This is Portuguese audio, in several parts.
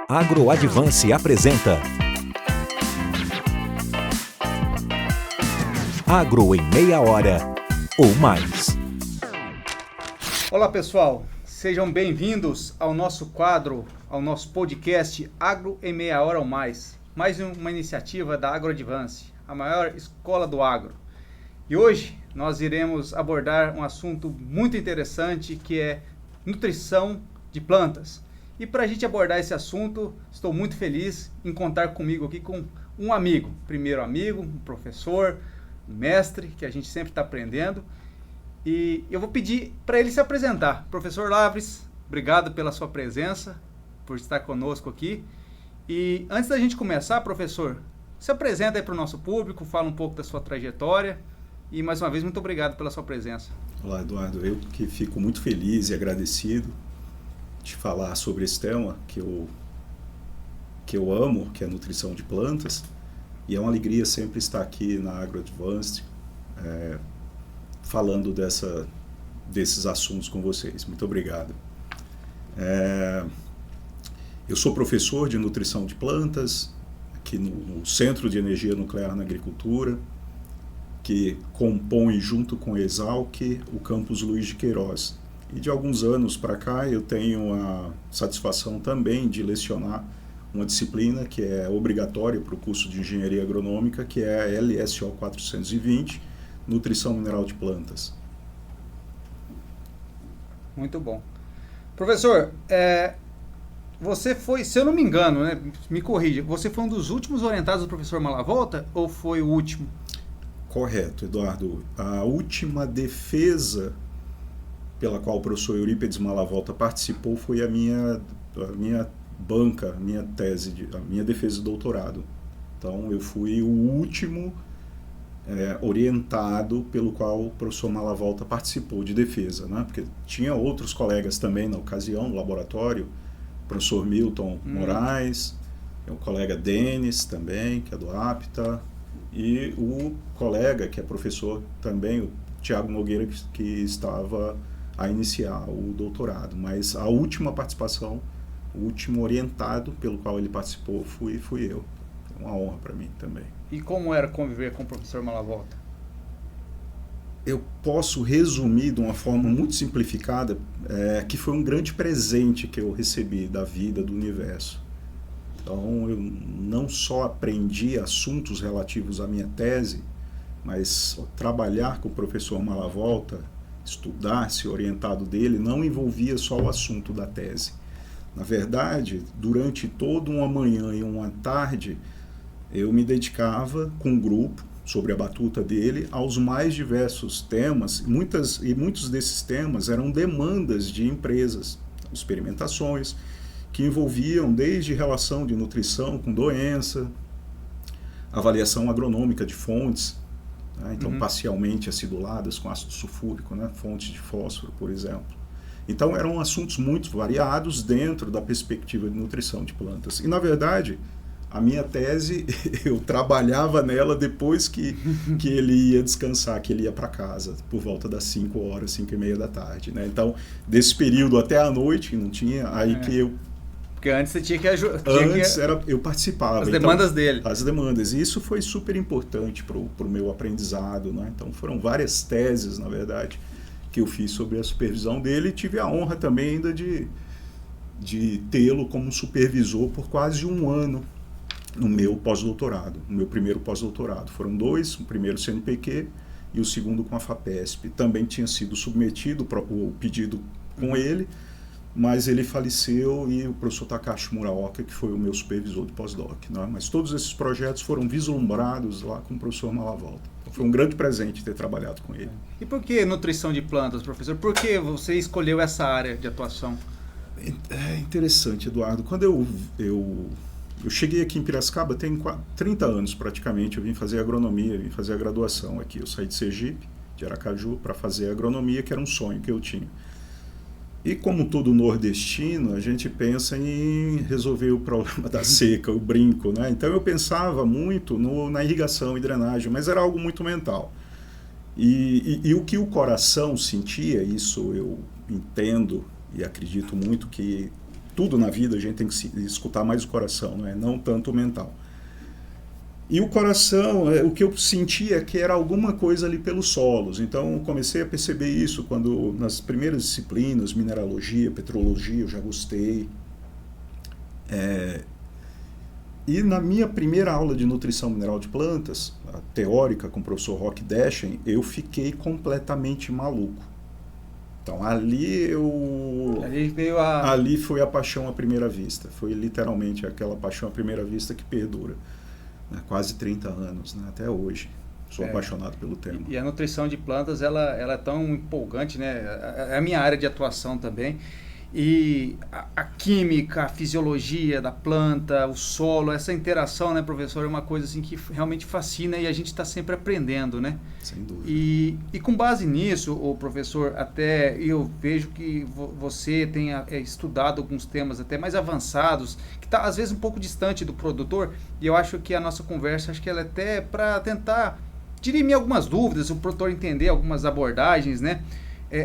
AgroAdvance apresenta Agro em Meia Hora ou Mais. Olá pessoal, sejam bem-vindos ao nosso quadro, ao nosso podcast Agro em Meia Hora ou Mais. Mais uma iniciativa da AgroAdvance, a maior escola do agro. E hoje nós iremos abordar um assunto muito interessante que é nutrição de plantas. E para a gente abordar esse assunto, estou muito feliz em contar comigo aqui com um amigo. Primeiro amigo, um professor, um mestre, que a gente sempre está aprendendo. E eu vou pedir para ele se apresentar. Professor Lavres, obrigado pela sua presença, por estar conosco aqui. E antes da gente começar, professor, se apresenta aí para o nosso público, fala um pouco da sua trajetória. E mais uma vez, muito obrigado pela sua presença. Olá, Eduardo. Eu que fico muito feliz e agradecido de falar sobre esse tema que eu amo, que é a nutrição de plantas. E é uma alegria sempre estar aqui na AgroAdvance, falando desses assuntos com vocês. Muito obrigado. Eu sou professor de nutrição de plantas aqui no Centro de Energia Nuclear na Agricultura, que compõe, junto com a Exalc, o campus Luiz de Queiroz. E de alguns anos para cá eu tenho a satisfação também de lecionar uma disciplina que é obrigatória para o curso de Engenharia Agronômica, que é a LSO 420, Nutrição Mineral de Plantas. Muito bom. Professor, você foi, se eu não me engano, né, me corrija, você foi um dos últimos orientados do professor Malavolta ou foi o último? Correto, Eduardo. A última defesa pela qual o professor Eurípides Malavolta participou foi a minha banca, a minha tese, a minha defesa de doutorado. Então, eu fui o último orientado pelo qual o professor Malavolta participou de defesa, né? Porque tinha outros colegas também na ocasião, no laboratório, o professor Milton Moraes, o colega Denis também, que é do APTA, e o colega, que é professor também, o Tiago Nogueira, que estava a iniciar o doutorado. Mas a última participação, o último orientado pelo qual ele participou fui eu. É uma honra para mim também. E como era conviver com o professor Malavolta? Eu posso resumir de uma forma muito simplificada, que foi um grande presente que eu recebi da vida, do universo. Então, eu não só aprendi assuntos relativos à minha tese, mas trabalhar com o professor Malavolta, estudar, ser orientado dele, não envolvia só o assunto da tese. Na verdade, durante toda uma manhã e uma tarde, eu me dedicava com um grupo, sobre a batuta dele, aos mais diversos temas, e muitos desses temas eram demandas de empresas, experimentações, que envolviam desde relação de nutrição com doença, avaliação agronômica de fontes, né? Então parcialmente aciduladas com ácido sulfúrico, né? Fontes de fósforo, por exemplo. Então eram assuntos muito variados dentro da perspectiva de nutrição de plantas. E na verdade, a minha tese, eu trabalhava nela depois que ele ia descansar, que ele ia para casa, por volta das 5 horas, 5 e meia da tarde, né? Então, desse período até a noite, não tinha, aí que eu... Porque antes você tinha que ajudar. Eu participava. As demandas dele. As demandas. E isso foi super importante para o meu aprendizado, né? Então foram várias teses, na verdade, que eu fiz sobre a supervisão dele, e tive a honra também ainda de tê-lo como supervisor por quase um ano no meu pós-doutorado, no meu primeiro pós-doutorado. Foram dois, o primeiro CNPq e o segundo com a FAPESP. Também tinha sido submetido o pedido com ele, mas ele faleceu, e o professor Takashi Muraoka, que foi o meu supervisor de pós-doc, né? Mas todos esses projetos foram vislumbrados lá com o professor Malavolta. Então, foi um grande presente ter trabalhado com ele. E por que nutrição de plantas, professor? Por que você escolheu essa área de atuação? É interessante, Eduardo. Quando eu cheguei aqui em Piracicaba, tem 30 anos praticamente, eu vim fazer agronomia, vim fazer a graduação aqui. Eu saí de Sergipe, de Aracaju, para fazer agronomia, que era um sonho que eu tinha. E como todo nordestino, a gente pensa em resolver o problema da seca, o brinco, né? Então eu pensava muito na irrigação e drenagem, mas era algo muito mental. E o que o coração sentia, isso eu entendo e acredito muito que tudo na vida a gente tem que escutar mais o coração, não tanto o mental. E o coração, o que eu sentia é que era alguma coisa ali pelos solos. Então eu comecei a perceber isso quando nas primeiras disciplinas, mineralogia, petrologia, eu já gostei. E na minha primeira aula de nutrição mineral de plantas, a teórica com o professor Rock Deschen, eu fiquei completamente maluco. Então ali foi a paixão à primeira vista. Foi literalmente aquela paixão à primeira vista que perdura. Quase 30 anos, até hoje. Sou apaixonado pelo tema. E a nutrição de plantas, ela é tão empolgante, né? É a minha área de atuação também. E a química, a fisiologia da planta, o solo, essa interação, né, professor, é uma coisa assim que realmente fascina e a gente está sempre aprendendo, né? Sem dúvida. E com base nisso, o professor, até eu vejo que você tem estudado alguns temas até mais avançados, que está às vezes um pouco distante do produtor, e eu acho que a nossa conversa, acho que ela é até para tentar dirimir algumas dúvidas, o produtor entender algumas abordagens, né?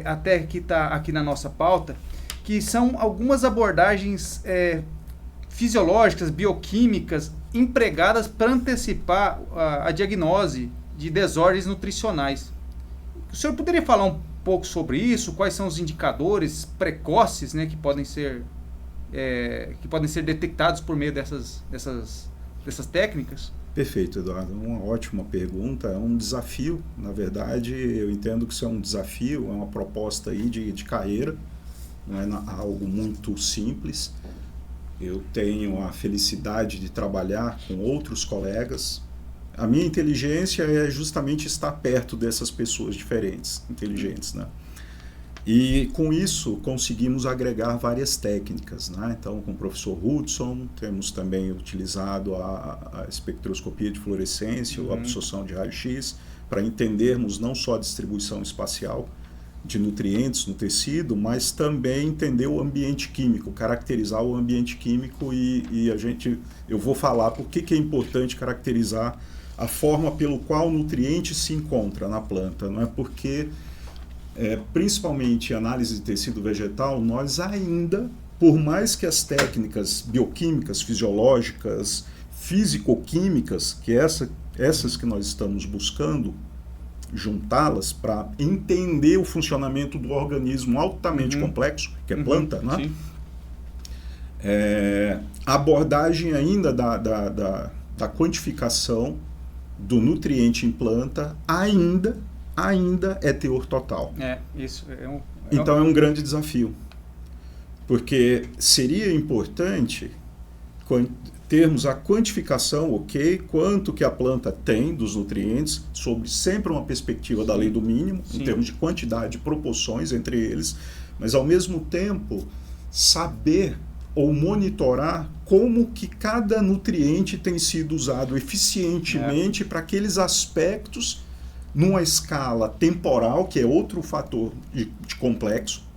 Até que está aqui na nossa pauta, que são algumas abordagens fisiológicas, bioquímicas, empregadas para antecipar a diagnose de desordens nutricionais. O senhor poderia falar um pouco sobre isso? Quais são os indicadores precoces, né, que podem ser detectados por meio dessas técnicas? Perfeito, Eduardo. Uma ótima pergunta. É um desafio, na verdade, eu entendo que isso é um desafio, é uma proposta aí de carreira. Não é algo muito simples. Eu tenho a felicidade de trabalhar com outros colegas. A minha inteligência é justamente estar perto dessas pessoas diferentes, inteligentes, né? E com isso conseguimos agregar várias técnicas, né? Então, com o professor Hudson, temos também utilizado a espectroscopia de fluorescência, a absorção de raio-x, para entendermos não só a distribuição espacial de nutrientes no tecido, mas também entender o ambiente químico, caracterizar o ambiente químico eu vou falar por que é importante caracterizar a forma pelo qual o nutriente se encontra na planta, não é? Porque, principalmente em análise de tecido vegetal, nós ainda, por mais que as técnicas bioquímicas, fisiológicas, físico-químicas, que essas que nós estamos buscando, juntá-las para entender o funcionamento do organismo altamente complexo, que é planta, né? A abordagem ainda da quantificação do nutriente em planta ainda é teor total. Então é um grande desafio, porque seria importante termos a quantificação, quanto que a planta tem dos nutrientes, sobre sempre uma perspectiva da lei do mínimo, em termos de quantidade e proporções entre eles, mas ao mesmo tempo saber ou monitorar como que cada nutriente tem sido usado eficientemente para aqueles aspectos numa escala temporal, que é outro fator de complexo,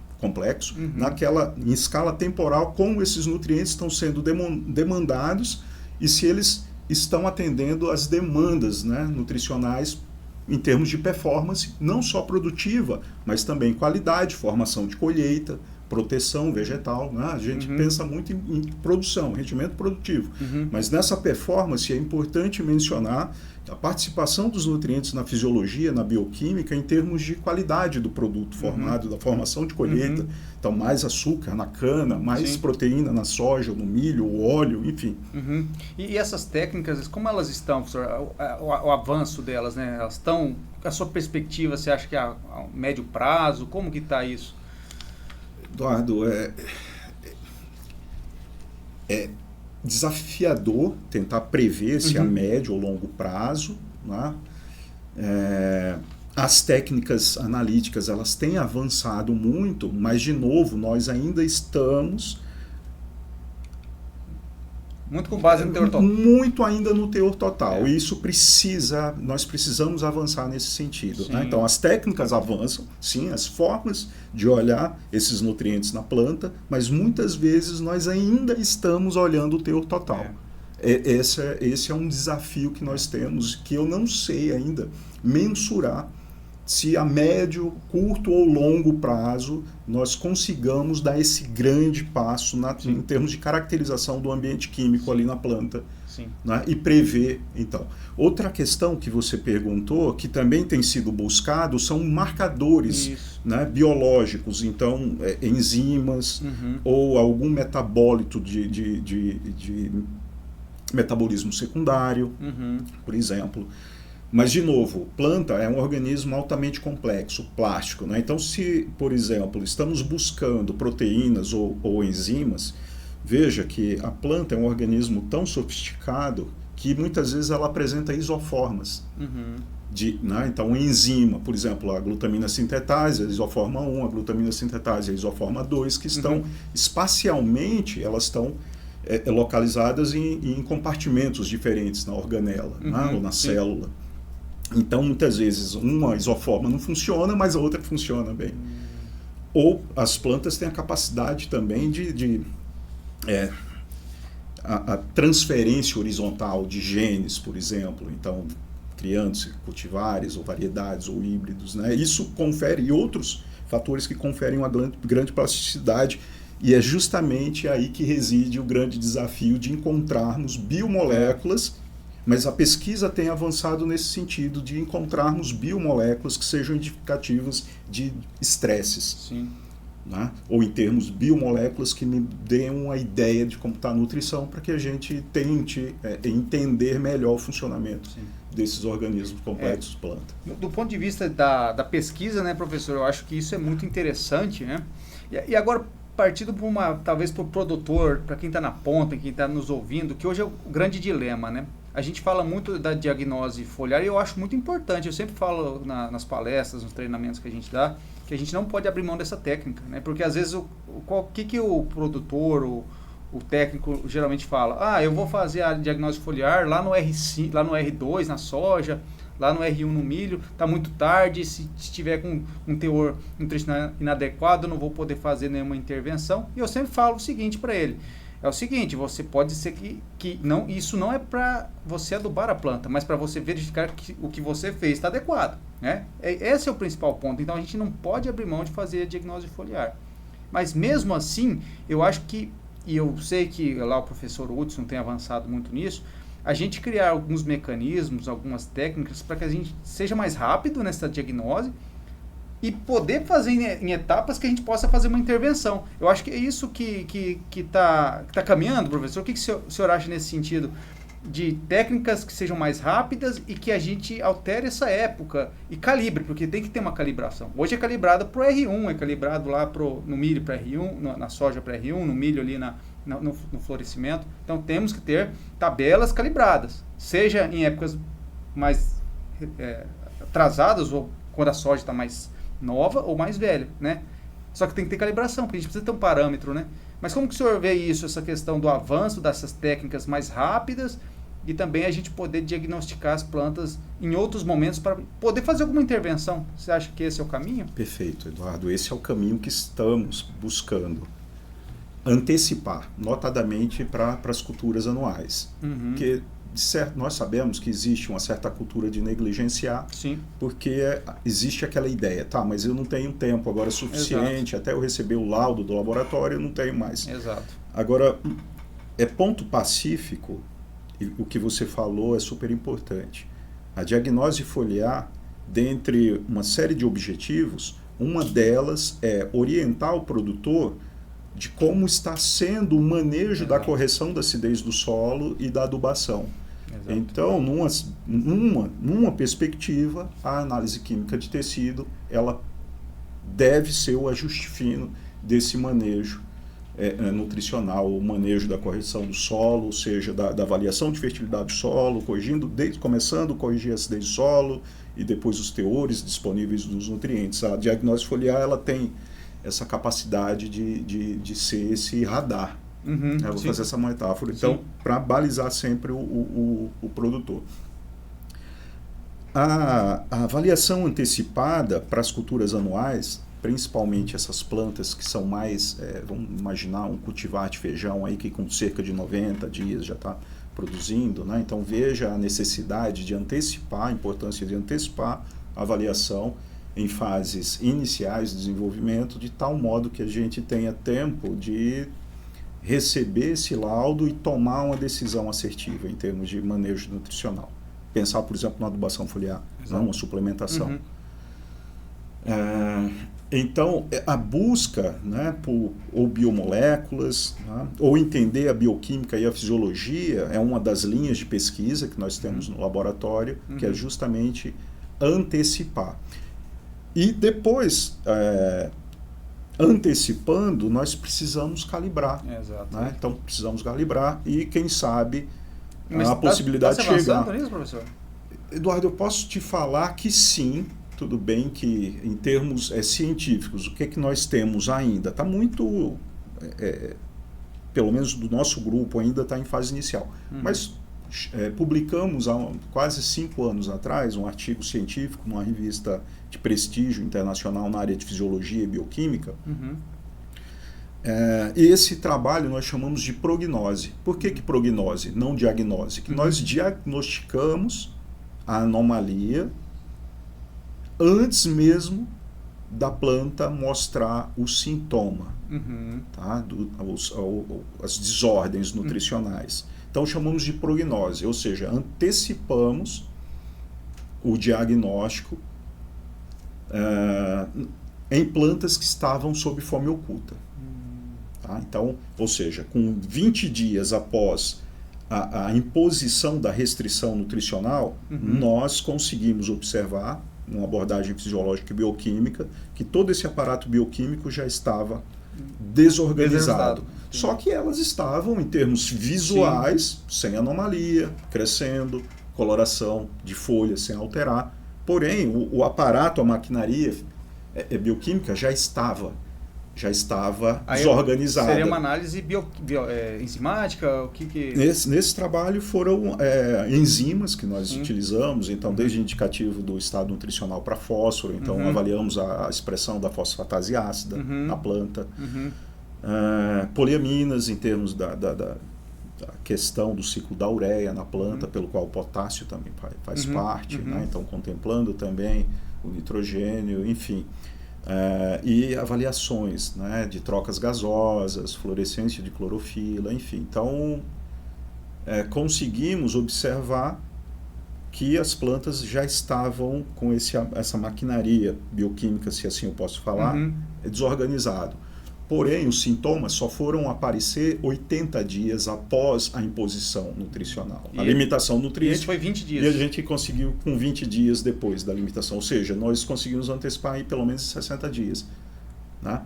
em escala temporal, como esses nutrientes estão sendo demandados e se eles estão atendendo às demandas, né, nutricionais em termos de performance, não só produtiva, mas também qualidade, formação de colheita, proteção vegetal, né? A gente pensa muito em produção, rendimento produtivo, mas nessa performance é importante mencionar a participação dos nutrientes na fisiologia, na bioquímica, em termos de qualidade do produto formado, da formação de colheita. Então, mais açúcar na cana, mais proteína na soja, no milho, o óleo, enfim. E essas técnicas, como elas estão, professor? O avanço delas, né? Elas estão, a sua perspectiva, você acha que a médio prazo, como que está isso? Eduardo, é desafiador tentar prever se a médio ou longo prazo, né? As técnicas analíticas, elas têm avançado muito, mas de novo nós ainda estamos muito com base no teor total. Muito ainda no teor total. E isso nós precisamos avançar nesse sentido. Né? Então, as técnicas avançam, sim, as formas de olhar esses nutrientes na planta, mas muitas vezes nós ainda estamos olhando o teor total. Esse é um desafio que nós temos, que eu não sei ainda mensurar se a médio, curto ou longo prazo nós consigamos dar esse grande passo em termos de caracterização do ambiente químico ali na planta. Sim. Né? E prever, então. Outra questão que você perguntou, que também tem sido buscado, são marcadores, né, biológicos, então enzimas ou algum metabólito de metabolismo secundário, por exemplo. Mas, de novo, planta é um organismo altamente complexo, plástico. Né? Então, se, por exemplo, estamos buscando proteínas ou enzimas, veja que a planta é um organismo tão sofisticado que muitas vezes ela apresenta isoformas. Né? Então, uma enzima, por exemplo, a glutamina sintetase, a isoforma 1, a glutamina sintetase, a isoforma 2, que estão espacialmente, elas estão localizadas em compartimentos diferentes na organela, né? Ou na célula. Então, muitas vezes, uma isoforma não funciona, mas a outra funciona bem. Ou as plantas têm a capacidade também a transferência horizontal de genes, por exemplo. Então, criando-se cultivares, ou variedades, ou híbridos. Né? Isso confere, e outros fatores que conferem uma grande plasticidade, e é justamente aí que reside o grande desafio de encontrarmos biomoléculas. Mas a pesquisa tem avançado nesse sentido de encontrarmos biomoléculas que sejam indicativas de estresses. Sim. Né? Ou em termos biomoléculas que me deem uma ideia de como está a nutrição para que a gente tente entender melhor o funcionamento desses organismos complexos planta. Do ponto de vista da pesquisa, né, professor, eu acho que isso é muito interessante, né? E agora, partindo talvez para o produtor, para quem está na ponta, quem está nos ouvindo, que hoje é o grande dilema, né? A gente fala muito da diagnose foliar e eu acho muito importante, eu sempre falo nas palestras, nos treinamentos que a gente dá, que a gente não pode abrir mão dessa técnica, né? Porque às vezes o que o produtor, o técnico geralmente fala, eu vou fazer a diagnose foliar lá no R5, lá no R2, na soja, lá no R1 no milho, está muito tarde, se estiver com um teor nutricional inadequado, eu não vou poder fazer nenhuma intervenção. E eu sempre falo o seguinte para ele, é o seguinte, você pode ser que não, isso não é para você adubar a planta, mas para você verificar que o que você fez está adequado. Né? Esse é o principal ponto, então a gente não pode abrir mão de fazer a diagnose foliar. Mas mesmo assim, eu acho que, e eu sei que lá o professor Hudson tem avançado muito nisso, a gente criar alguns mecanismos, algumas técnicas para que a gente seja mais rápido nessa diagnose e poder fazer em etapas que a gente possa fazer uma intervenção. Eu acho que é isso que tá caminhando, professor. O que o senhor acha nesse sentido? De técnicas que sejam mais rápidas e que a gente altere essa época e calibre, porque tem que ter uma calibração. Hoje é calibrado para o R1, é calibrado lá no milho para R1, na soja para R1, no milho ali no florescimento. Então temos que ter tabelas calibradas, seja em épocas mais atrasadas ou quando a soja está mais nova ou mais velha, né? Só que tem que ter calibração, porque a gente precisa ter um parâmetro, né? Mas como que o senhor vê isso, essa questão do avanço dessas técnicas mais rápidas e também a gente poder diagnosticar as plantas em outros momentos para poder fazer alguma intervenção? Você acha que esse é o caminho? Perfeito, Eduardo. Esse é o caminho que estamos buscando antecipar, notadamente para as culturas anuais. Porque nós sabemos que existe uma certa cultura de negligenciar, porque existe aquela ideia, mas eu não tenho tempo agora suficiente, até eu receber o laudo do laboratório, eu não tenho mais. Exato. Agora, é ponto pacífico, e o que você falou é super importante. A diagnose foliar, dentre uma série de objetivos, uma delas é orientar o produtor de como está sendo o manejo da correção da acidez do solo e da adubação. Exato. Então, numa perspectiva, a análise química de tecido, ela deve ser o ajuste fino desse manejo nutricional, o manejo da correção do solo, ou seja, da avaliação de fertilidade do solo, começando a corrigir a acidez do solo e depois os teores disponíveis dos nutrientes. A diagnose foliar, ela tem essa capacidade de ser esse radar. Vou fazer essa metáfora. Então, para balizar sempre o produtor. A avaliação antecipada para as culturas anuais, principalmente essas plantas que são mais, vamos imaginar um cultivar de feijão aí que com cerca de 90 dias já está produzindo, né? Então veja a necessidade de antecipar, a importância de antecipar a avaliação em fases iniciais de desenvolvimento, de tal modo que a gente tenha tempo de receber esse laudo e tomar uma decisão assertiva em termos de manejo nutricional. Pensar, por exemplo, na adubação foliar, não uma suplementação. Então, a busca, né, por ou biomoléculas, né, ou entender a bioquímica e a fisiologia é uma das linhas de pesquisa que nós temos no laboratório, que é justamente antecipar. E depois, antecipando, nós precisamos calibrar. Né? Então, precisamos calibrar e, quem sabe, a possibilidade de chegar. Nisso, professor? Eduardo, eu posso te falar que sim. Tudo bem que, em termos científicos, o que é que nós temos ainda? Está muito, pelo menos do nosso grupo, ainda está em fase inicial. Mas publicamos há quase 5 anos atrás um artigo científico numa revista de prestígio internacional na área de fisiologia e bioquímica. E esse trabalho nós chamamos de prognose. Por que prognose, não diagnose? Que nós diagnosticamos a anomalia antes mesmo da planta mostrar o sintoma, tá? As desordens nutricionais. Então chamamos de prognose, ou seja, antecipamos o diagnóstico em plantas que estavam sob fome oculta. Tá? Então, ou seja, com 20 dias após a imposição da restrição nutricional, nós conseguimos observar, uma abordagem fisiológica e bioquímica, que todo esse aparato bioquímico já estava desorganizado. Só que elas estavam, em termos visuais, sem anomalia, crescendo, coloração de folhas sem alterar. Porém, o aparato, a maquinaria bioquímica já estava desorganizada. Seria uma análise enzimática? Nesse trabalho foram enzimas que nós utilizamos, então desde indicativo do estado nutricional para fósforo, então avaliamos a expressão da fosfatase ácida na planta, poliaminas em termos da questão do ciclo da ureia na planta, pelo qual o potássio também faz parte, né? Então contemplando também o nitrogênio, enfim. E avaliações, né, de trocas gasosas, fluorescência de clorofila, enfim. Então, conseguimos observar que as plantas já estavam com essa maquinaria bioquímica, se assim eu posso falar, desorganizado. Porém, os sintomas só foram aparecer 80 dias após a imposição nutricional. A limitação nutriente. Isso foi 20 dias. E a gente conseguiu com 20 dias depois da limitação. Ou seja, nós conseguimos antecipar aí pelo menos 60 dias. Né?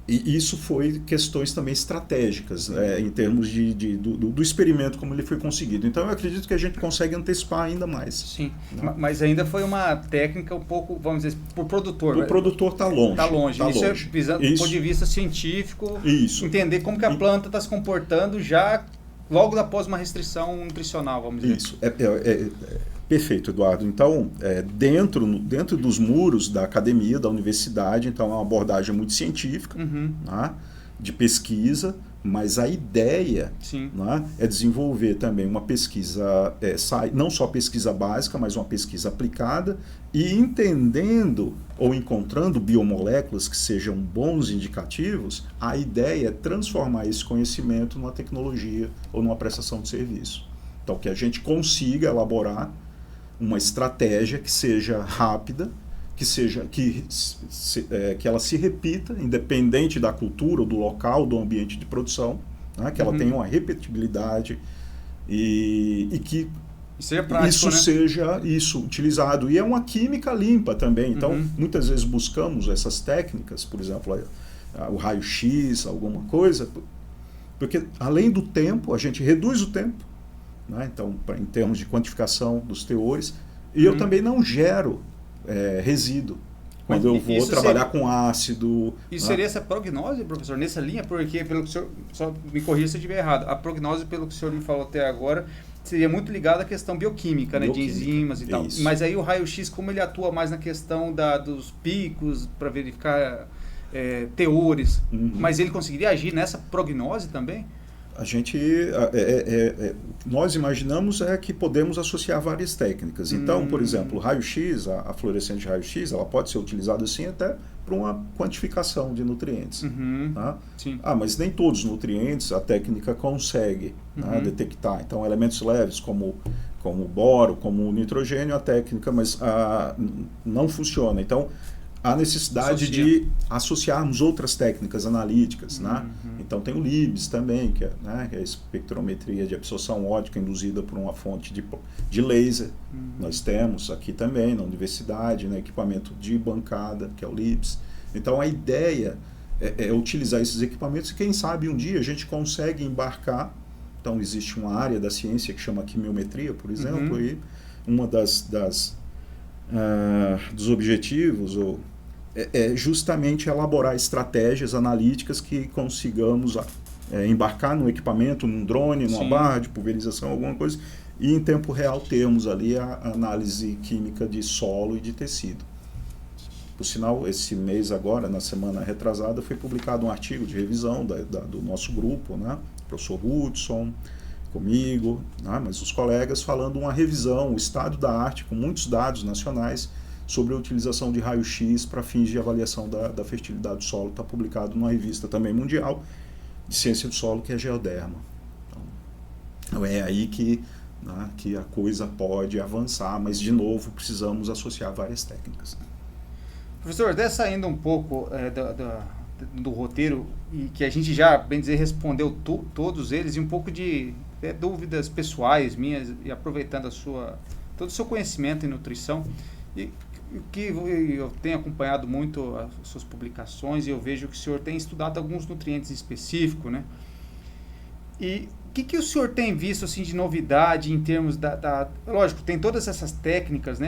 E isso foi questões também estratégicas, em termos do experimento, como ele foi conseguido. Então, eu acredito que a gente consegue antecipar ainda mais. Sim, né? Mas ainda foi uma técnica um pouco, vamos dizer, por produtor. O produtor está longe. Está longe. Isso é visando do ponto de vista científico, entender como que a planta está se comportando já logo após uma restrição nutricional, vamos dizer. Isso, perfeito, Eduardo. Então, dentro dos muros da academia, da universidade, então é uma abordagem muito científica, né, de pesquisa, mas a ideia, né, é desenvolver também uma pesquisa, não só pesquisa básica, mas uma pesquisa aplicada, e entendendo ou encontrando biomoléculas que sejam bons indicativos, a ideia é transformar esse conhecimento numa tecnologia ou numa prestação de serviço. Então, que a gente consiga elaborar uma estratégia que seja rápida, que ela se repita, independente da cultura, do local, do ambiente de produção, né? Que ela tenha uma repetibilidade e que seja prático, isso, né? Seja utilizado. E é uma química limpa também. Então, muitas vezes buscamos essas técnicas, por exemplo, o raio-x, alguma coisa, porque além do tempo, a gente reduz o tempo, né? Então, em termos de quantificação dos teores, e eu também não gero resíduo quando eu vou trabalhar com ácido. Isso seria essa prognose, professor, nessa linha? Porque, pelo que o senhor, só me corrija se eu estiver errado, a prognose, pelo que o senhor me falou até agora, seria muito ligada à questão bioquímica, né, de enzimas e tal. Mas aí o raio-x, como ele atua mais na questão dos picos, para verificar teores, mas ele conseguiria agir nessa prognose também? A gente, nós imaginamos que podemos associar várias técnicas. Então, por exemplo, o raio-x, a fluorescente de raio-x, ela pode ser utilizada assim até para uma quantificação de nutrientes. Tá? Sim. Mas nem todos os nutrientes a técnica consegue detectar. Então, elementos leves como o boro, como o nitrogênio, a técnica, mas não funciona. Então, há necessidade de associarmos outras técnicas analíticas. Então tem o LIBS também, que é a espectrometria de absorção óptica induzida por uma fonte de laser. Nós temos aqui também na universidade, equipamento de bancada, que é o LIBS. Então a ideia é utilizar esses equipamentos e quem sabe um dia a gente consegue embarcar. Então existe uma área da ciência que chama quimiometria, por exemplo, e uma dos objetivos é justamente elaborar estratégias analíticas que consigamos embarcar no equipamento, num drone, numa barra de pulverização, alguma coisa, e em tempo real termos ali a análise química de solo e de tecido. Por sinal, esse mês agora, na semana retrasada, foi publicado um artigo de revisão do nosso grupo, o professor Hudson, comigo, mas os colegas falando uma revisão, o estado da arte, com muitos dados nacionais, sobre a utilização de raio-x para fins de avaliação da fertilidade do solo. Está publicado numa revista também mundial de ciência do solo, que é a Geoderma. Então é aí que a coisa pode avançar, mas, de novo, precisamos associar várias técnicas. Professor, até saindo um pouco do roteiro, e que a gente já, bem dizer, respondeu todos eles, e um pouco de dúvidas pessoais minhas, e aproveitando todo o seu conhecimento em nutrição, e que eu tenho acompanhado muito as suas publicações, e eu vejo que o senhor tem estudado alguns nutrientes específicos, E o que o senhor tem visto assim de novidade em termos lógico, tem todas essas técnicas,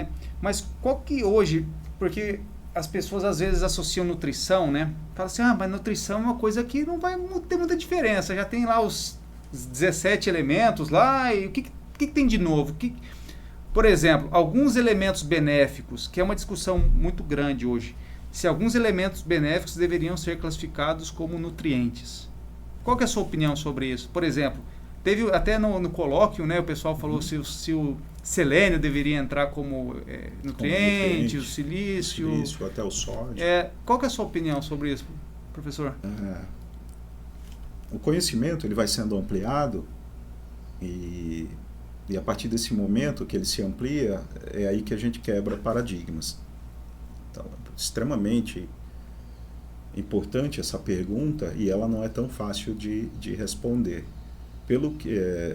Mas qual que hoje, porque as pessoas às vezes associam nutrição, Falam assim, mas nutrição é uma coisa que não vai ter muita diferença, já tem lá os 17 elementos lá, e o que tem de novo? Por exemplo, alguns elementos benéficos, que é uma discussão muito grande hoje, se alguns elementos benéficos deveriam ser classificados como nutrientes. Qual que é a sua opinião sobre isso? Por exemplo, teve até no colóquio, o pessoal falou se o selênio deveria entrar como nutriente, o silício, até o sódio. Qual que é a sua opinião sobre isso, professor? O conhecimento ele vai sendo ampliado e a partir desse momento que ele se amplia, é aí que a gente quebra paradigmas. Então, é extremamente importante essa pergunta e ela não é tão fácil de responder. Pelo que,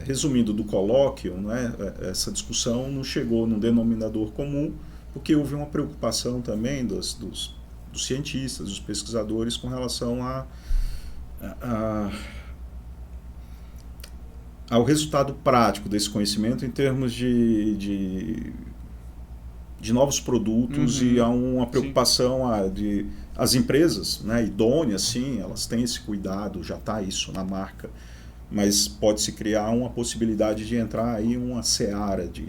resumindo do colóquio, essa discussão não chegou num denominador comum, porque houve uma preocupação também dos cientistas, dos pesquisadores com relação ao resultado prático desse conhecimento em termos de novos produtos e há uma preocupação de as empresas, idôneas, sim, elas têm esse cuidado, já está isso na marca, mas pode-se criar uma possibilidade de entrar aí uma seara de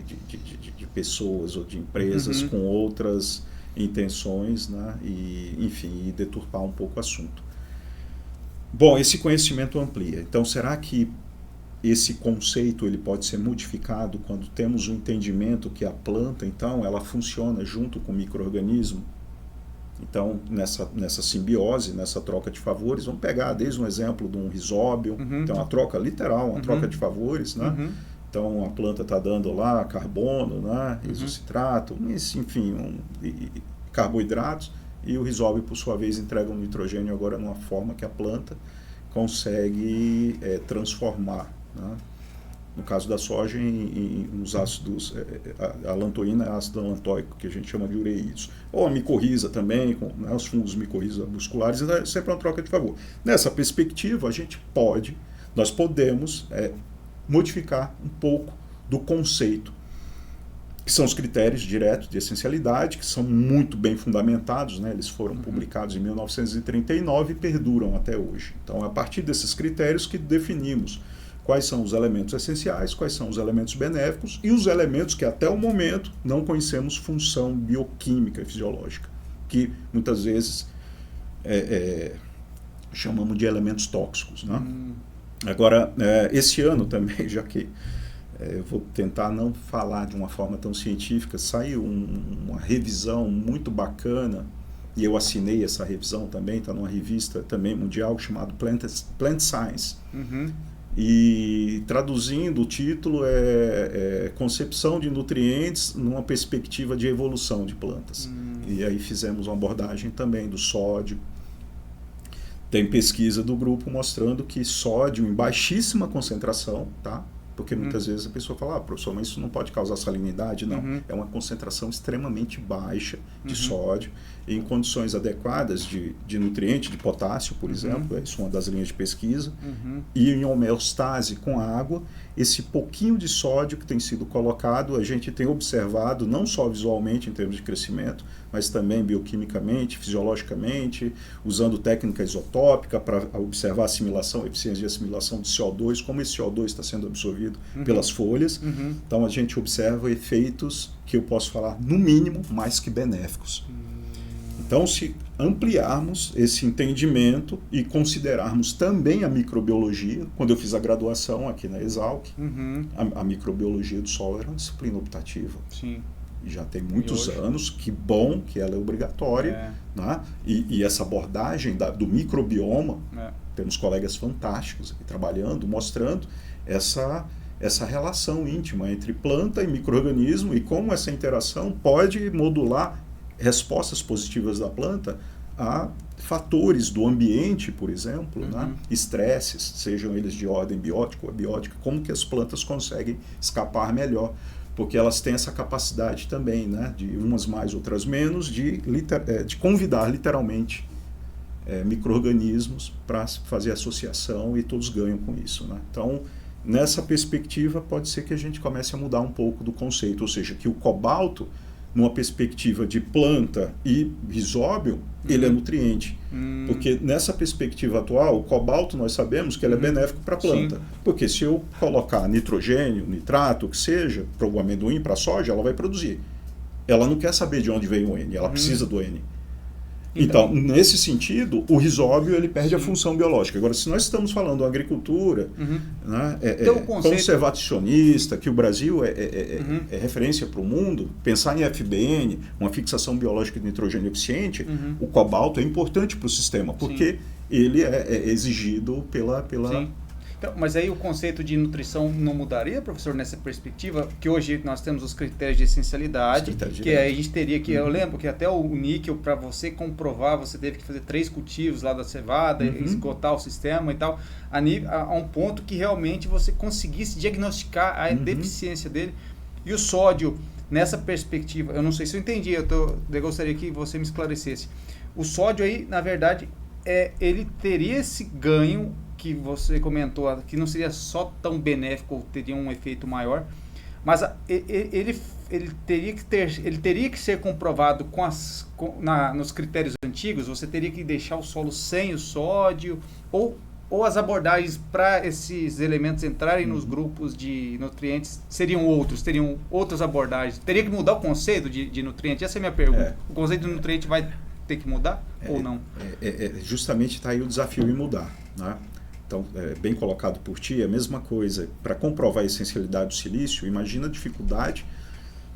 pessoas ou de empresas com outras intenções, e, enfim, deturpar um pouco o assunto. Bom, esse conhecimento amplia. Então, será que esse conceito ele pode ser modificado quando temos um entendimento que a planta, então, ela funciona junto com o micro-organismo? Então, nessa simbiose, nessa troca de favores, vamos pegar desde um exemplo de um risóbio, então uma troca literal, uma troca de favores, Então, a planta está dando lá carbono, isocitrato, enfim, carboidratos, e o risóbio, por sua vez, entrega um nitrogênio agora numa forma que a planta consegue transformar. No caso da soja, nos ácidos, a lantoína é ácido lantóico, que a gente chama de ureídos. Ou a micorriza também, com os fungos micorriza musculares, é sempre uma troca de favor. Nessa perspectiva, nós podemos modificar um pouco do conceito, que são os critérios diretos de essencialidade, que são muito bem fundamentados, eles foram publicados em 1939 e perduram até hoje. Então, é a partir desses critérios que definimos quais são os elementos essenciais, quais são os elementos benéficos e os elementos que até o momento não conhecemos função bioquímica e fisiológica, que muitas vezes chamamos de elementos tóxicos. Agora, esse ano também, já que eu vou tentar não falar de uma forma tão científica, saiu uma revisão muito bacana, e eu assinei essa revisão também, está numa revista também mundial chamada Plant Science. Uhum. E traduzindo, o título é Concepção de Nutrientes numa Perspectiva de Evolução de Plantas. E aí fizemos uma abordagem também do sódio. Tem pesquisa do grupo mostrando que sódio em baixíssima concentração, tá? Porque muitas vezes a pessoa fala, professor, mas isso não pode causar salinidade. Não, é uma concentração extremamente baixa de sódio em condições adequadas de nutriente, de potássio, por exemplo, isso é uma das linhas de pesquisa, e em homeostase com a água, esse pouquinho de sódio que tem sido colocado, a gente tem observado não só visualmente em termos de crescimento, mas também bioquimicamente, fisiologicamente, usando técnica isotópica para observar a assimilação, a eficiência de assimilação de CO2, como esse CO2 está sendo absorvido pelas folhas. Então a gente observa efeitos que eu posso falar, no mínimo, mais que benéficos. Então, se ampliarmos esse entendimento e considerarmos também a microbiologia, quando eu fiz a graduação aqui na Exalc, a microbiologia do solo era uma disciplina optativa. Sim. E já tem muitos anos, que bom que ela é obrigatória. Né? E essa abordagem do microbioma, temos colegas fantásticos aqui trabalhando, mostrando essa relação íntima entre planta e micro-organismo e como essa interação pode modular respostas positivas da planta a fatores do ambiente, por exemplo, né? Estresses, sejam eles de ordem biótica ou abiótica, como que as plantas conseguem escapar melhor, porque elas têm essa capacidade também, né? De umas mais, outras menos, de convidar literalmente micro-organismos para fazer associação e todos ganham com isso, né? Então, nessa perspectiva, pode ser que a gente comece a mudar um pouco do conceito, ou seja, que o cobalto, numa perspectiva de planta e risóbio, ele é nutriente. Porque nessa perspectiva atual, o cobalto nós sabemos que ele é benéfico para a planta. Porque se eu colocar nitrogênio, nitrato, o que seja, para o amendoim, para a soja, ela vai produzir. Ela não quer saber de onde veio o N, ela precisa do N. Então, nesse sentido, o risóbio ele perde a função biológica. Agora, se nós estamos falando de agricultura né, conservacionista, que o Brasil é referência para o mundo, pensar em FBN, uma fixação biológica de nitrogênio eficiente, o cobalto é importante para o sistema, porque ele é exigido pela... Então, mas aí o conceito de nutrição não mudaria, professor, nessa perspectiva? Que hoje nós temos os critérios de essencialidade, que aí a gente teria que... Eu lembro que até o níquel, para você comprovar, você teve que fazer 3 cultivos lá da cevada, esgotar o sistema e tal, a um ponto que realmente você conseguisse diagnosticar a deficiência dele. E o sódio, nessa perspectiva, eu não sei se eu entendi, eu gostaria que você me esclarecesse. O sódio aí, na verdade, ele teria esse ganho que você comentou, que não seria só tão benéfico, ou teria um efeito maior, mas ele teria que ser comprovado nos critérios antigos. Você teria que deixar o solo sem o sódio, ou as abordagens para esses elementos entrarem nos grupos de nutrientes teriam outras abordagens. Teria que mudar o conceito de nutriente? Essa é a minha pergunta. O conceito de nutriente vai ter que mudar ou não? Justamente está aí o desafio em mudar, né? Então, bem colocado por ti, é a mesma coisa. Para comprovar a essencialidade do silício, imagina a dificuldade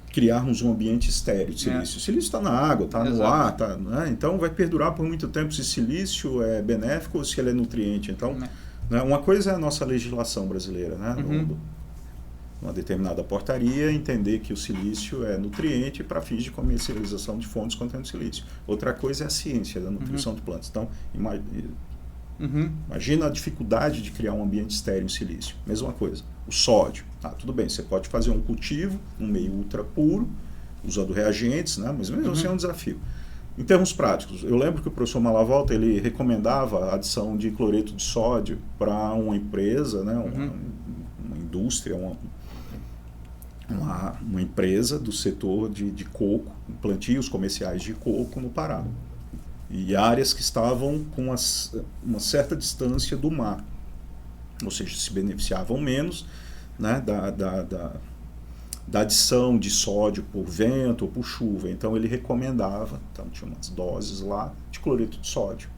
de criarmos um ambiente estéril de silício. O silício está na água, está no ar, né? Então vai perdurar por muito tempo se silício é benéfico ou se ele é nutriente. Então, né, uma coisa é a nossa legislação brasileira, né? Uma determinada portaria, entender que o silício é nutriente para fins de comercialização de fontes contendo silício. Outra coisa é a ciência da nutrição de plantas. Então, imagina a dificuldade de criar um ambiente estéril em silício. Mesma coisa. O sódio. Tudo bem, você pode fazer um cultivo num meio ultra puro, usando reagentes, né? Mas mesmo assim é um desafio. Em termos práticos, eu lembro que o professor Malavolta ele recomendava a adição de cloreto de sódio para uma empresa, né? Uma indústria, uma empresa do setor de coco, plantios comerciais de coco no Pará. E áreas que estavam com uma certa distância do mar, ou seja, se beneficiavam menos, né, da adição de sódio por vento ou por chuva. Então ele recomendava, tinha umas doses lá de cloreto de sódio.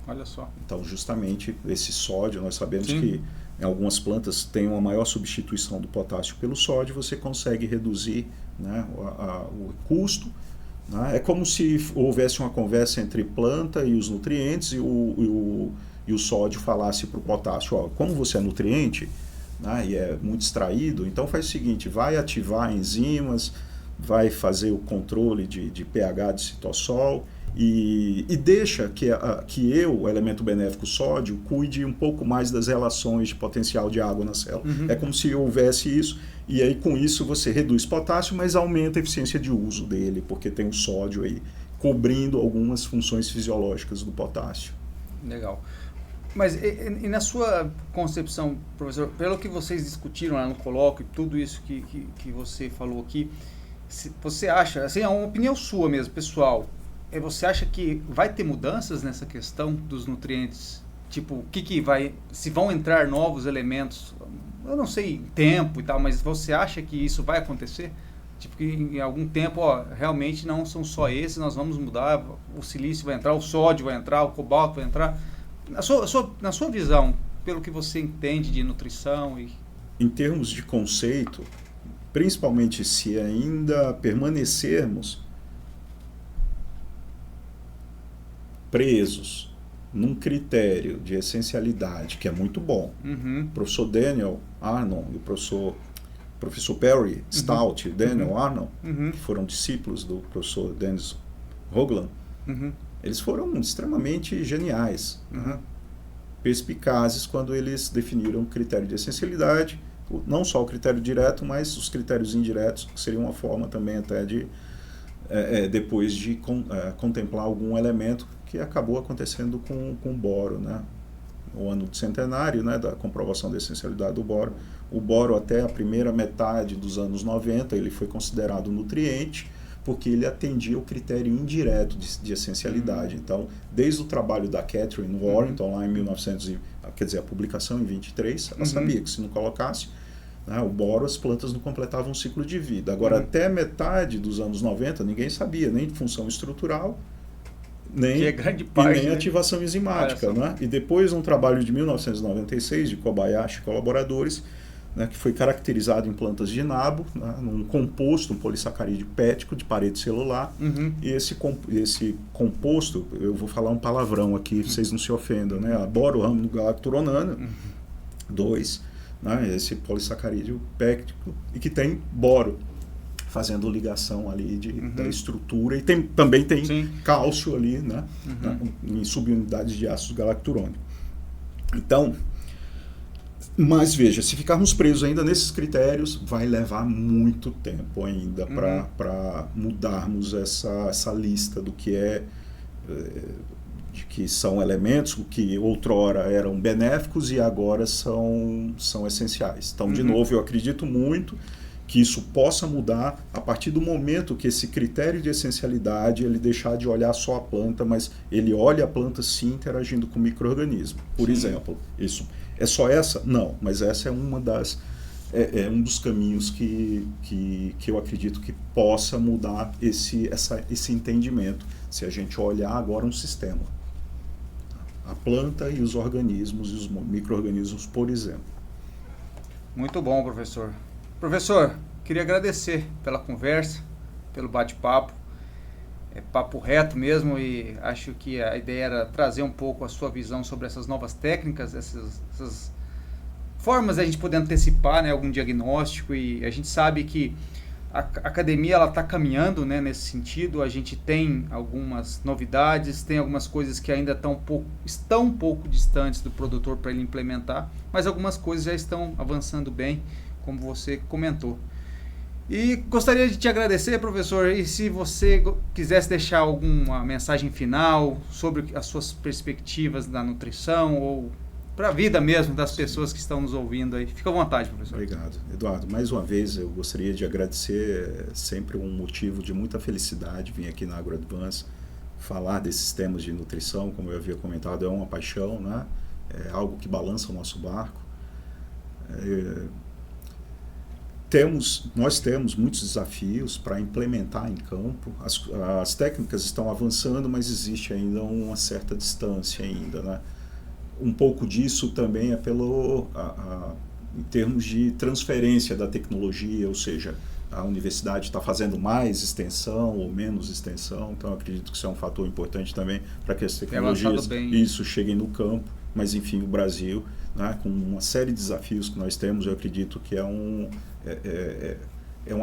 Olha só. Então justamente esse sódio, nós sabemos que em algumas plantas tem uma maior substituição do potássio pelo sódio, você consegue reduzir, né, o custo. Né? É como se houvesse uma conversa entre planta e os nutrientes e o sódio falasse para o potássio, ó, como você é nutriente, né, e é muito extraído, então faz o seguinte, vai ativar enzimas, vai fazer o controle de pH de citossol e deixa que o elemento benéfico sódio, cuide um pouco mais das relações de potencial de água na célula. É como se houvesse isso, e aí com isso você reduz potássio, mas aumenta a eficiência de uso dele, porque tem o sódio aí cobrindo algumas funções fisiológicas do potássio. Legal. Mas e na sua concepção, professor, pelo que vocês discutiram lá no colóquio, tudo isso que você falou aqui, você acha, assim, é uma opinião sua mesmo, pessoal, você acha que vai ter mudanças nessa questão dos nutrientes? Tipo, o que vai, se vão entrar novos elementos, eu não sei, tempo e tal, mas você acha que isso vai acontecer? Tipo, que em algum tempo, ó, realmente não são só esses, nós vamos mudar, o silício vai entrar, o sódio vai entrar, o cobalto vai entrar. Na sua visão, pelo que você entende de nutrição e... Em termos de conceito, principalmente se ainda permanecermos presos num critério de essencialidade, que é muito bom. O professor Daniel Arnon e o professor Perry Stout e Daniel Arnon, que foram discípulos do professor Dennis Hoglan, eles foram extremamente geniais, né? Perspicazes quando eles definiram o critério de essencialidade, não só o critério direto, mas os critérios indiretos, que seria uma forma também até de, depois de contemplar algum elemento, que acabou acontecendo com o boro, né? O ano do centenário, né, da comprovação da essencialidade do boro. O boro, até a primeira metade dos anos 90, ele foi considerado nutriente, porque ele atendia o critério indireto de essencialidade. Então, desde o trabalho da Catherine Warrington, lá em 1900, quer dizer, a publicação em 23, ela sabia que se não colocasse, né, o boro, as plantas não completavam um ciclo de vida. Agora, até metade dos anos 90, ninguém sabia, nem de função estrutural, nem, é grande parte, e nem né? Ativação enzimática. Né? E depois, um trabalho de 1996, de Kobayashi e colaboradores, né, que foi caracterizado em plantas de nabo, né, num composto, um polissacarídeo pético de parede celular. E esse composto, eu vou falar um palavrão aqui, vocês não se ofendam, né? A bororaminogalacturonana 2, né, esse polissacarídeo pético, e que tem boro, fazendo ligação ali da estrutura, e também tem cálcio ali, né, em subunidades de ácido galacturônico. Então, mas veja, se ficarmos presos ainda nesses critérios, vai levar muito tempo ainda para mudarmos essa lista do que de que são elementos que outrora eram benéficos e agora são essenciais. Então, de novo, eu acredito muito que isso possa mudar a partir do momento que esse critério de essencialidade ele deixar de olhar só a planta, mas ele olha a planta sim interagindo com o micro-organismo. Por exemplo, isso é só essa? Não, mas essa é uma das um dos caminhos que eu acredito que possa mudar esse entendimento, se a gente olhar agora um sistema. A planta e os organismos e os micro-organismos, por exemplo. Muito bom, professor. Professor, queria agradecer pela conversa, pelo bate-papo. É papo reto mesmo, e acho que a ideia era trazer um pouco a sua visão sobre essas novas técnicas, essas formas de a gente poder antecipar, né, algum diagnóstico, e a gente sabe que a academia está caminhando, né, nesse sentido. A gente tem algumas novidades, tem algumas coisas que ainda estão um pouco distantes do produtor para ele implementar, mas algumas coisas já estão avançando bem, como você comentou. E gostaria de te agradecer, professor, e se você quisesse deixar alguma mensagem final sobre as suas perspectivas da nutrição ou para a vida mesmo das pessoas que estão nos ouvindo aí. Fica à vontade, professor. Obrigado. Eduardo, mais uma vez eu gostaria de agradecer, sempre um motivo de muita felicidade vir aqui na AgroAdvance, falar desses temas de nutrição, como eu havia comentado, é uma paixão, né? É algo que balança o nosso barco. Nós temos muitos desafios para implementar em campo. As técnicas estão avançando, mas existe ainda uma certa distância ainda, né? um pouco disso também é em termos de transferência da tecnologia, ou seja, a universidade está fazendo mais extensão ou menos extensão, então eu acredito que isso é um fator importante também para que as tecnologias cheguem no campo, mas enfim, o Brasil, né, com uma série de desafios que nós temos, eu acredito que é uma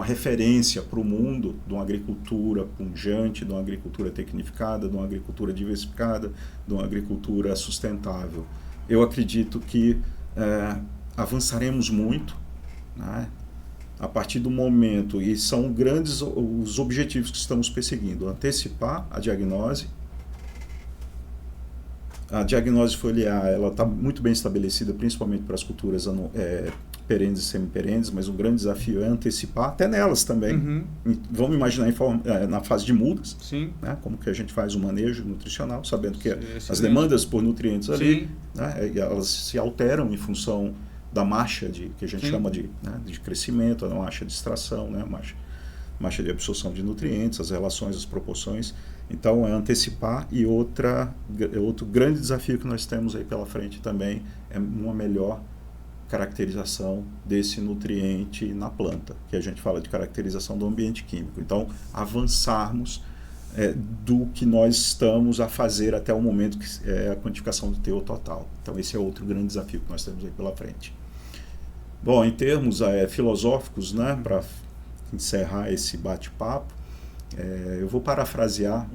referência para o mundo de uma agricultura pujante, de uma agricultura tecnificada, de uma agricultura diversificada, de uma agricultura sustentável. Eu acredito que avançaremos muito, né, a partir do momento, e são grandes os objetivos que estamos perseguindo: antecipar a diagnose. A diagnose foliar, ela está muito bem estabelecida, principalmente para as culturas perenes e semiperenes, mas o grande desafio é antecipar, até nelas também. Vamos imaginar na fase de mudas, né, como que a gente faz o manejo nutricional, sabendo que as demandas por nutrientes ali, né, elas se alteram em função da marcha que a gente chama de crescimento, a marcha de extração, né, marcha de absorção de nutrientes, as relações, as proporções. Então, é antecipar. E outro grande desafio que nós temos aí pela frente também é uma melhor caracterização desse nutriente na planta, que a gente fala de caracterização do ambiente químico. Então, avançarmos do que nós estamos a fazer até o momento, que é a quantificação do teor total. Então, esse é outro grande desafio que nós temos aí pela frente. Bom, em termos filosóficos, né, para encerrar esse bate-papo, eu vou parafrasear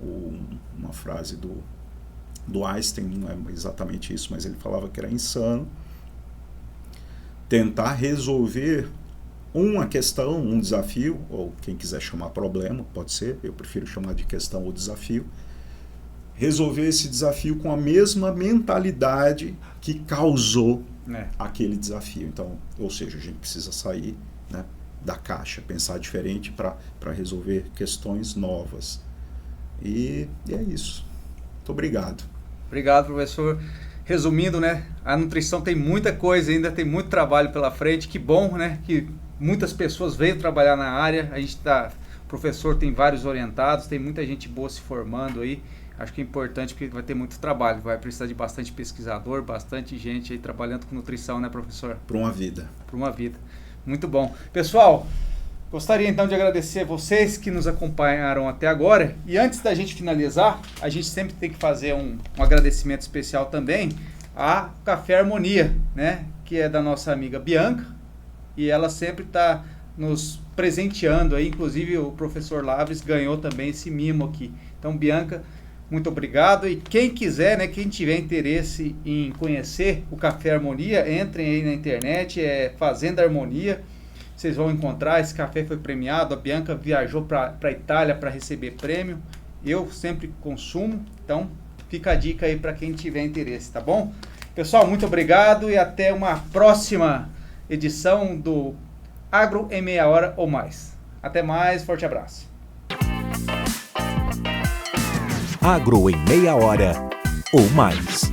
uma frase do Einstein, não é exatamente isso, mas ele falava que era insano tentar resolver uma questão, um desafio, ou quem quiser chamar problema, pode ser, eu prefiro chamar de questão ou desafio, resolver esse desafio com a mesma mentalidade que causou aquele desafio. Então, ou seja, a gente precisa sair, né, da caixa, pensar diferente para resolver questões novas. E é isso. Muito obrigado. Obrigado, professor. Resumindo, né, a nutrição tem muita coisa ainda, tem muito trabalho pela frente. Que bom, né, que muitas pessoas veio trabalhar na área. O professor tem vários orientados, tem muita gente boa se formando aí. Acho que é importante porque vai ter muito trabalho, vai precisar de bastante pesquisador, bastante gente aí trabalhando com nutrição, né, professor? Para uma vida. Para uma vida. Muito bom. Pessoal, gostaria então de agradecer vocês que nos acompanharam até agora. E antes da gente finalizar, a gente sempre tem que fazer um agradecimento especial também a Café Harmonia, né, que é da nossa amiga Bianca. E ela sempre está nos presenteando aí, inclusive o professor Laves ganhou também esse mimo aqui. Então, Bianca, muito obrigado. E quem quiser, né, quem tiver interesse em conhecer o Café Harmonia, entrem aí na internet, Fazenda Harmonia. Vocês vão encontrar, esse café foi premiado, a Bianca viajou para a Itália para receber prêmio. Eu sempre consumo, então fica a dica aí para quem tiver interesse, tá bom? Pessoal, muito obrigado e até uma próxima edição do Agro em Meia Hora ou Mais. Até mais, forte abraço. Agro em Meia Hora ou Mais.